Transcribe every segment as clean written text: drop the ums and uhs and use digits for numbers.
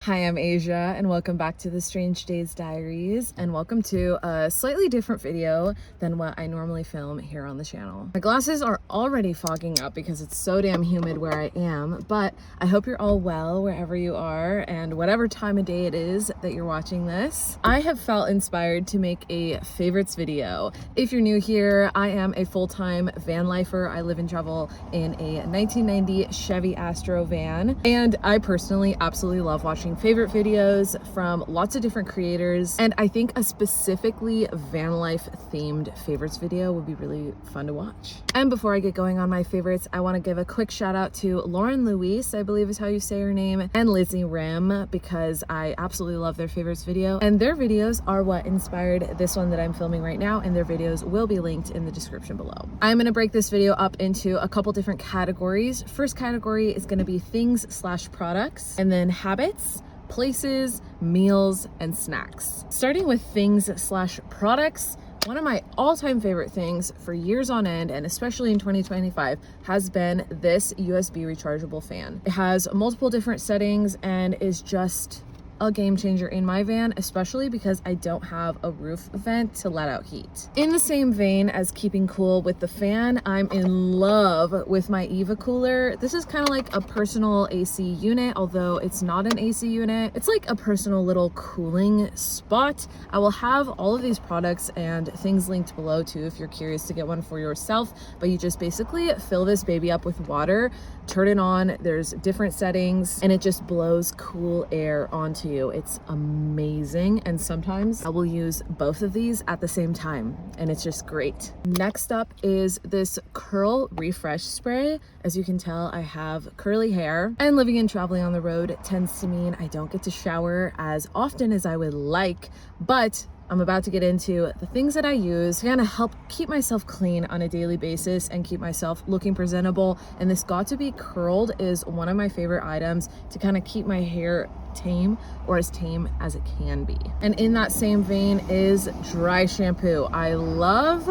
Hi, I'm Asia, and welcome back to the Strange Days Diaries, and welcome to a slightly different video than what I normally film here on the channel. My glasses are already fogging up because it's so damn humid where I am, but I hope you're all well wherever you are and whatever time of day it is that you're watching this. I have felt inspired to make a favorites video. If you're new here, I am a full-time van lifer. I live and travel in a 1990 Chevy Astro van, and I personally absolutely love watching favorite videos from lots of different creators, and I think a specifically van life themed favorites video would be really fun to watch. And before I get going on my favorites, I want to give a quick shout out to Lauren Louise, I believe is how you say her name, and Lizzie Rim, because I absolutely love their favorites video, and their videos are what inspired this one that I'm filming right now, and their videos will be linked in the description below. I'm going to break this video up into a couple different categories. First category is going to be things/products, and then habits, places, meals, and snacks. Starting with things/products, one of my all-time favorite things for years on end, and especially in 2025, has been this USB rechargeable fan. It has multiple different settings and is just a game changer in my van, especially because I don't have a roof vent to let out heat. In the same vein as keeping cool with the fan, I'm in love with my Eva cooler. This is kind of like a personal AC unit, although it's not an AC unit. It's like a personal little cooling spot. I will have all of these products and things linked below too if you're curious to get one for yourself, but you just basically fill this baby up with water, turn it on, there's different settings, and it just blows cool air onto you. It's amazing, and sometimes I will use both of these at the same time, and it's just great. Next up is this curl refresh spray. As you can tell, I have curly hair, and living and traveling on the road tends to mean I don't get to shower as often as I would like, but I'm about to get into the things that I use to kind of help keep myself clean on a daily basis and keep myself looking presentable. And this Got to Be Curled is one of my favorite items to kind of keep my hair tame, or as tame as it can be. And in that same vein is dry shampoo. I love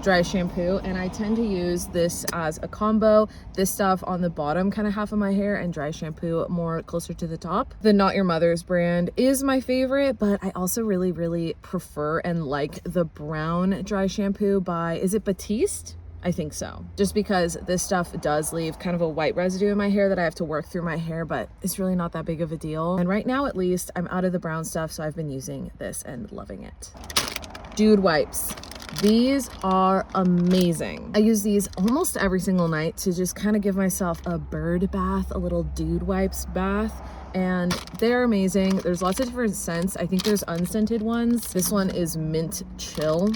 dry shampoo, and I tend to use this as a combo. This stuff on the bottom kind of half of my hair, and dry shampoo more closer to the top. The Not Your Mother's brand is my favorite, but I also really prefer and like the brown dry shampoo by, is it Batiste? I think so. Just because this stuff does leave kind of a white residue in my hair that I have to work through my hair, but it's really not that big of a deal. And right now, at least, I'm out of the brown stuff, so I've been using this and loving it. Dude wipes. These are amazing. I use these almost every single night to just kind of give myself a bird bath, a little dude wipes bath, and they're amazing. There's lots of different scents. I think there's unscented ones. This one is mint chill.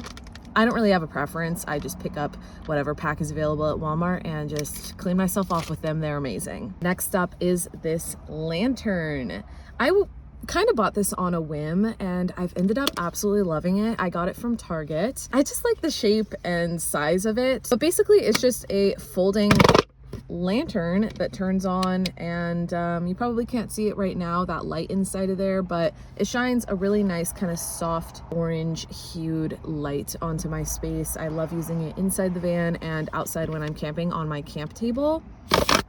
I don't really have a preference. I just pick up whatever pack is available at Walmart and just clean myself off with them. They're amazing. Next up is this lantern. I kind of bought this on a whim, and I've ended up absolutely loving it. I got it from Target. I just like the shape and size of it. But basically it's just a folding lantern that turns on, and you probably can't see it right now, that light inside of there, but it shines a really nice kind of soft orange hued light onto my space. I love using it inside the van and outside when I'm camping on my camp table.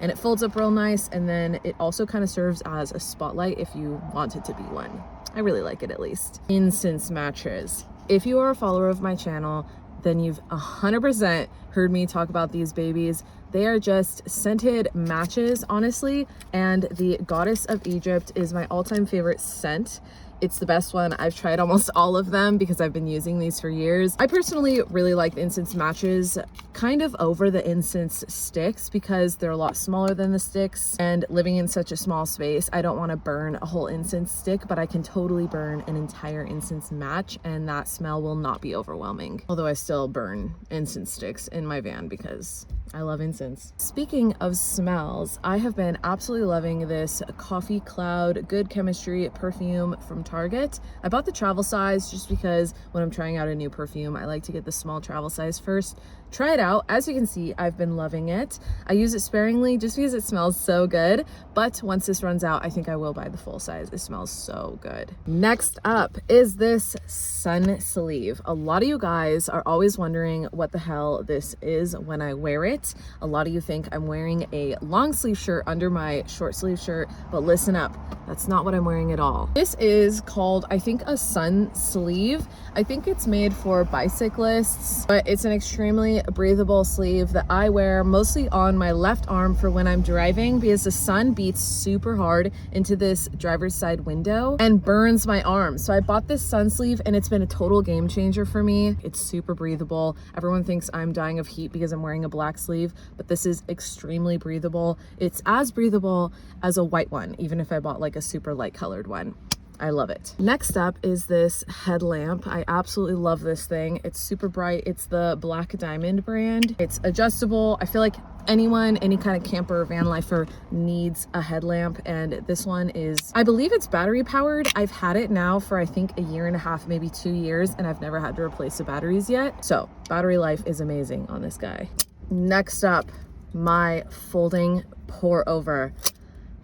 And it folds up real nice, and then it also kind of serves as a spotlight if you want it to be one. I really like it, at least. Incense matches. If you are a follower of my channel, then you've 100% heard me talk about these babies. They are just scented matches, honestly, and the Goddess of Egypt is my all-time favorite scent. It's the best one. I've tried almost all of them because I've been using these for years. I personally really like the incense matches kind of over the incense sticks because they're a lot smaller than the sticks, and living in such a small space, I don't want to burn a whole incense stick, but I can totally burn an entire incense match, and that smell will not be overwhelming. Although I still burn incense sticks in my van because I love incense. Speaking of smells, I have been absolutely loving this Coffee Cloud Good Chemistry perfume from Target. I bought the travel size just because when I'm trying out a new perfume, I like to get the small travel size first. try it out. As you can see, I've been loving it. I use it sparingly just because it smells so good, but once this runs out, I think I will buy the full size. It smells so good. Next up is this sun sleeve. A lot of you guys are always wondering what the hell this is when I wear it. A lot of you think I'm wearing a long sleeve shirt under my short sleeve shirt, but listen up, that's not what I'm wearing at all. This is called, I think, a sun sleeve. I think it's made for bicyclists, but it's an extremely breathable sleeve that I wear mostly on my left arm for when I'm driving, because the sun beats super hard into this driver's side window and burns my arm. So I bought this sun sleeve and it's been a total game changer for me. It's super breathable. Everyone thinks I'm dying of heat because I'm wearing a black sleeve, but this is extremely breathable. It's as breathable as a white one, even if I bought like a super light colored one. I love it. Next up is this headlamp. I absolutely love this thing. It's super bright. It's the Black Diamond brand. It's adjustable. I feel like anyone, any kind of camper or van lifer needs a headlamp, and this one is, I believe it's battery powered. I've had it now for I think a year and a half, maybe 2 years, and I've never had to replace the batteries yet. So battery life is amazing on this guy. Next up, my folding pour over.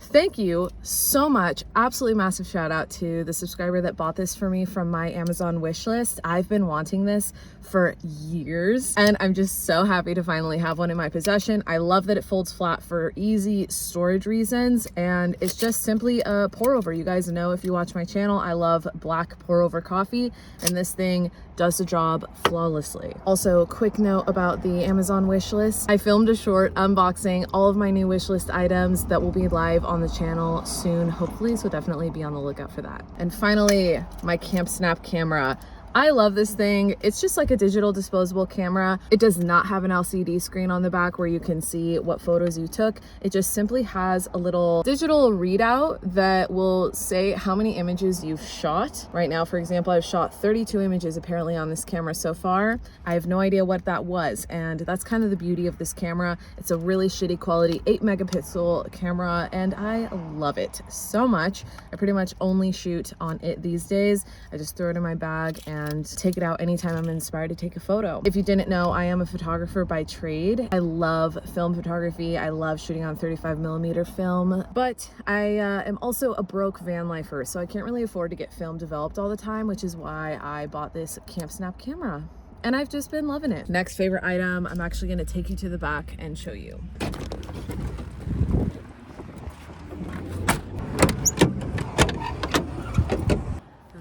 Thank you so much. Absolutely massive shout out to the subscriber that bought this for me from my Amazon wish list. I've been wanting this for years and I'm just so happy to finally have one in my possession. I love that it folds flat for easy storage reasons, and it's just simply a pour over. You guys know, if you watch my channel, I love black pour over coffee, and this thing does the job flawlessly. Also, quick note about the Amazon wish list. I filmed a short unboxing all of my new wish list items that will be live on the channel soon, hopefully, so definitely be on the lookout for that. And finally, my Camp Snap camera. I love this thing. It's just like a digital disposable camera. It does not have an LCD screen on the back where you can see what photos you took. It just simply has a little digital readout that will say how many images you've shot. Right now, for example, I've shot 32 images apparently on this camera so far. I have no idea what that was, and that's kind of the beauty of this camera. It's a really shitty quality 8 megapixel camera, and I love it so much. I pretty much only shoot on it these days. I just throw it in my bag and take it out anytime I'm inspired to take a photo. If you didn't know, I am a photographer by trade. I love film photography. I love shooting on 35mm film, but I am also a broke van lifer, so I can't really afford to get film developed all the time, which is why I bought this Camp Snap camera. And I've just been loving it. Next favorite item, I'm actually gonna take you to the back and show you.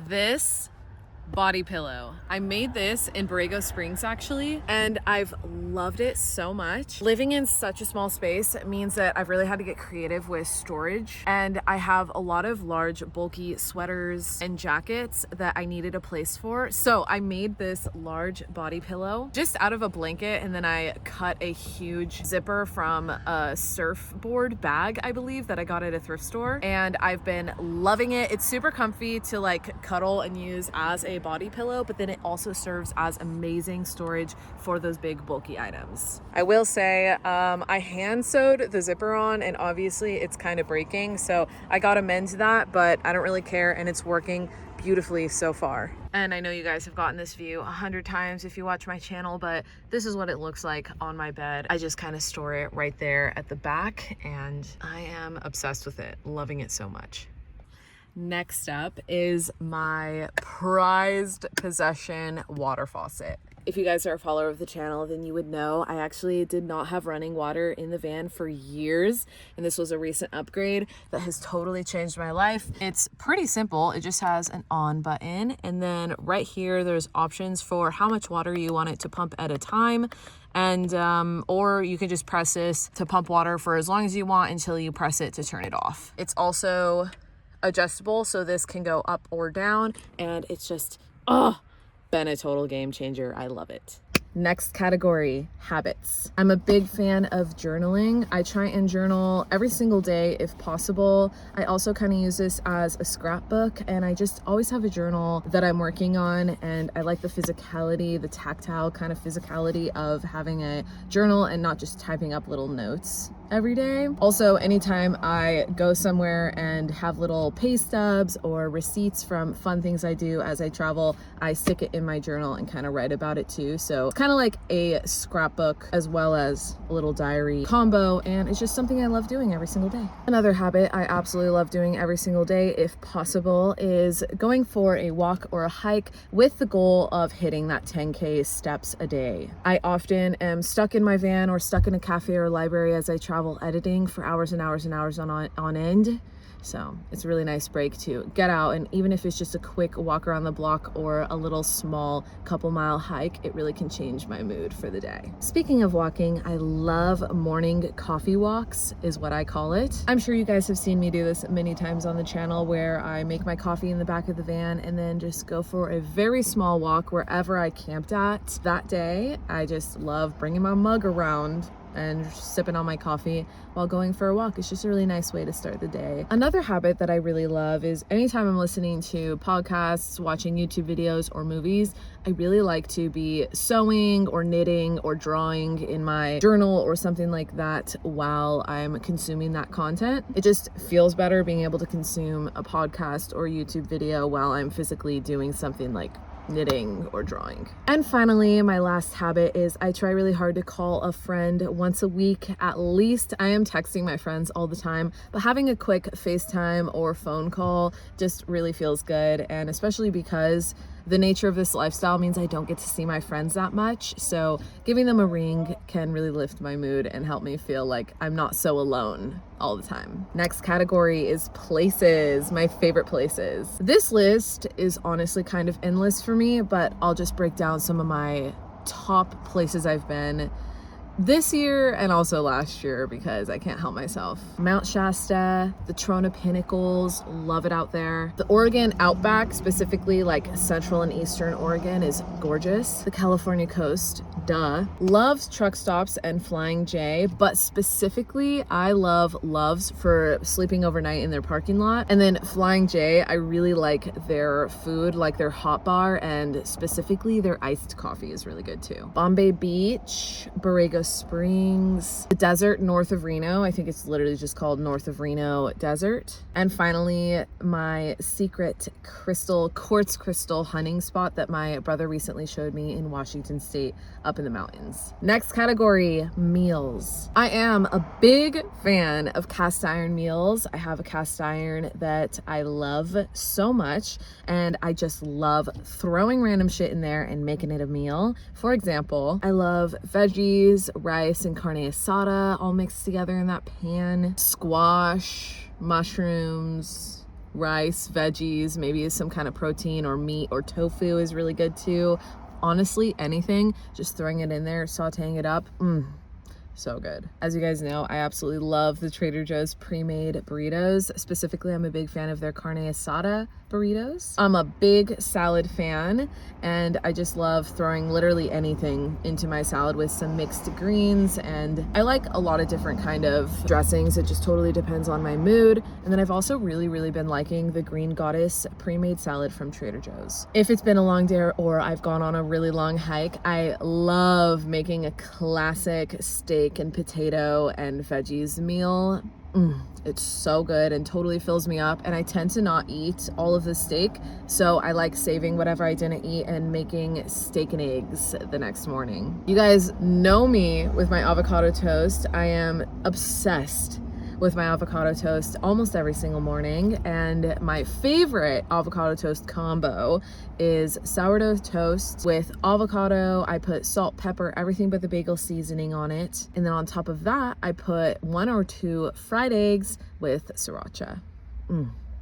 This body pillow. I made this in Borrego Springs actually, and I've loved it so much. Living in such a small space means that I've really had to get creative with storage, and I have a lot of large bulky sweaters and jackets that I needed a place for. So I made this large body pillow just out of a blanket, and then I cut a huge zipper from a surfboard bag, I believe, that I got at a thrift store, and I've been loving it. It's super comfy to like cuddle and use as a body pillow, but then it also serves as amazing storage for those big bulky items. I will say I hand sewed the zipper on, and obviously it's kind of breaking, so I gotta mend that, but I don't really care, and it's working beautifully so far. And I know you guys have gotten this view 100 times if you watch my channel, but this is what it looks like on my bed. I just kind of store it right there at the back, and I am obsessed with it, loving it so much. Next up is my prized possession water faucet. If you guys are a follower of the channel, then you would know I actually did not have running water in the van for years, and this was a recent upgrade that has totally changed my life. It's pretty simple. It just has an on button, and then right here there's options for how much water you want it to pump at a time, and or you can just press this to pump water for as long as you want until you press it to turn it off. It's also adjustable, so this can go up or down, and it's just been a total game changer. I love it. Next category, habits. I'm a big fan of journaling. I try and journal every single day if possible. I also kind of use this as a scrapbook, and I just always have a journal that I'm working on, and I like the physicality, the tactile kind of physicality of having a journal and not just typing up little notes. every day. Also, anytime I go somewhere and have little pay stubs or receipts from fun things I do as I travel, I stick it in my journal and kind of write about it too. So it's kind of like a scrapbook as well as a little diary combo, and it's just something I love doing every single day. Another habit I absolutely love doing every single day, if possible, is going for a walk or a hike with the goal of hitting that 10K steps a day. I often am stuck in my van or stuck in a cafe or library as I travel editing for hours and hours and hours on end. So it's a really nice break to get out, and even if it's just a quick walk around the block or a little small couple-mile hike, it really can change my mood for the day. Speaking of walking, I love morning coffee walks, is what I call it. I'm sure you guys have seen me do this many times on the channel, where I make my coffee in the back of the van and then just go for a very small walk wherever I camped at that day. I just love bringing my mug around and sipping on my coffee while going for a walk. It's just a really nice way to start the day. Another habit that I really love is anytime I'm listening to podcasts, watching YouTube videos or movies, I really like to be sewing or knitting or drawing in my journal or something like that while I'm consuming that content. It just feels better being able to consume a podcast or YouTube video while I'm physically doing something like knitting or drawing. And finally, my last habit is I try really hard to call a friend once a week at least. I am texting my friends all the time, but having a quick FaceTime or phone call just really feels good, and especially because the nature of this lifestyle means I don't get to see my friends that much, so giving them a ring can really lift my mood and help me feel like I'm not so alone all the time. Next category is places, my favorite places. This list is honestly kind of endless for me, but I'll just break down some of my top places I've been this year and also last year because I can't help myself. Mount Shasta, the Trona Pinnacles, love it out there. The Oregon Outback, specifically like Central and Eastern Oregon, is gorgeous. The California coast, duh. Loves truck stops and Flying J, but specifically I love Loves for sleeping overnight in their parking lot. And then Flying J, I really like their food, like their hot bar, and specifically their iced coffee is really good too. Bombay Beach, Borrego Springs, the desert north of Reno. I think it's literally just called North of Reno Desert. And finally, my secret quartz crystal hunting spot that my brother recently showed me in Washington State up in the mountains. Next category, meals. I am a big fan of cast iron meals. I have a cast iron that I love so much, and I just love throwing random shit in there and making it a meal. For example, I love veggies, rice, and carne asada all mixed together in that pan. Squash, mushrooms, rice, veggies, maybe some kind of protein or meat or tofu is really good too. Honestly, anything, just throwing it in there, sauteing it up, so good. As you guys know, I absolutely love the Trader Joe's pre-made burritos. Specifically, I'm a big fan of their carne asada burritos. I'm a big salad fan, and I just love throwing literally anything into my salad with some mixed greens, and I like a lot of different kind of dressings. It just totally depends on my mood. And then I've also really been liking the Green Goddess pre-made salad from Trader Joe's. If it's been a long day or I've gone on a really long hike, I love making a classic steak and potato and veggies meal. It's so good and totally fills me up, and I tend to not eat all of the steak, so I like saving whatever I didn't eat and making steak and eggs the next morning. You guys know me with my avocado toast. I am obsessed with my avocado toast almost every single morning, and my favorite avocado toast combo is sourdough toast with avocado. I put salt, pepper, everything but the bagel seasoning on it, and then on top of that I put 1 or 2 fried eggs with sriracha.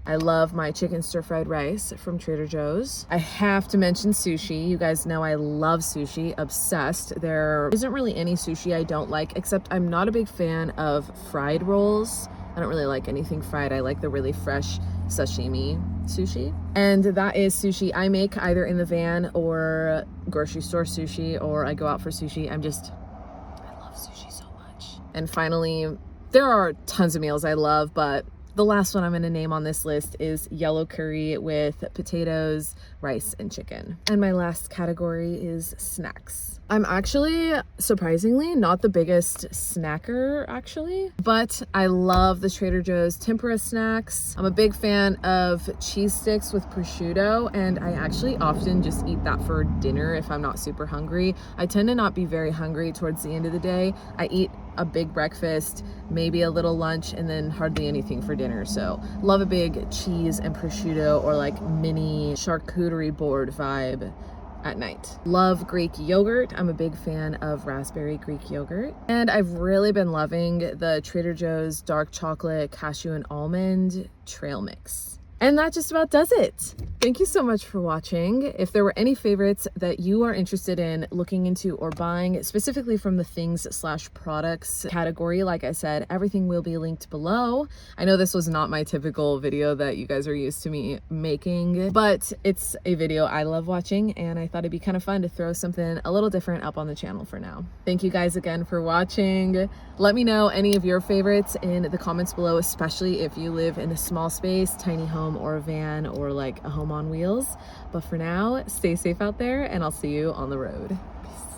I love my chicken stir-fried rice from Trader Joe's. I have to mention sushi. You guys know I love sushi, obsessed. There isn't really any sushi I don't like, except I'm not a big fan of fried rolls. I don't really like anything fried. I like the really fresh sashimi sushi. And that is sushi I make either in the van or grocery store sushi, or I go out for sushi. I love sushi so much. And finally, there are tons of meals I love, but The last one I'm going to name on this list is yellow curry with potatoes, rice, and chicken. And my last category is snacks. I'm actually, surprisingly, not the biggest snacker, actually, but I love the Trader Joe's tempura snacks. I'm a big fan of cheese sticks with prosciutto, and I actually often just eat that for dinner if I'm not super hungry. I tend to not be very hungry towards the end of the day. I eat a big breakfast, maybe a little lunch, and then hardly anything for dinner. So love a big cheese and prosciutto or like mini charcuterie board vibe at night. Love Greek yogurt. I'm a big fan of raspberry Greek yogurt. And I've really been loving the Trader Joe's dark chocolate cashew and almond trail mix. And that just about does it. Thank you so much for watching. If there were any favorites that you are interested in looking into or buying, specifically from the things/products category, like I said, everything will be linked below. I know this was not my typical video that you guys are used to me making, but it's a video I love watching, and I thought it'd be kind of fun to throw something a little different up on the channel for now. Thank you guys again for watching. Let me know any of your favorites in the comments below, especially if you live in a small space, tiny home, or a van, or like a home on wheels. But for now, stay safe out there, and I'll see you on the road. Peace.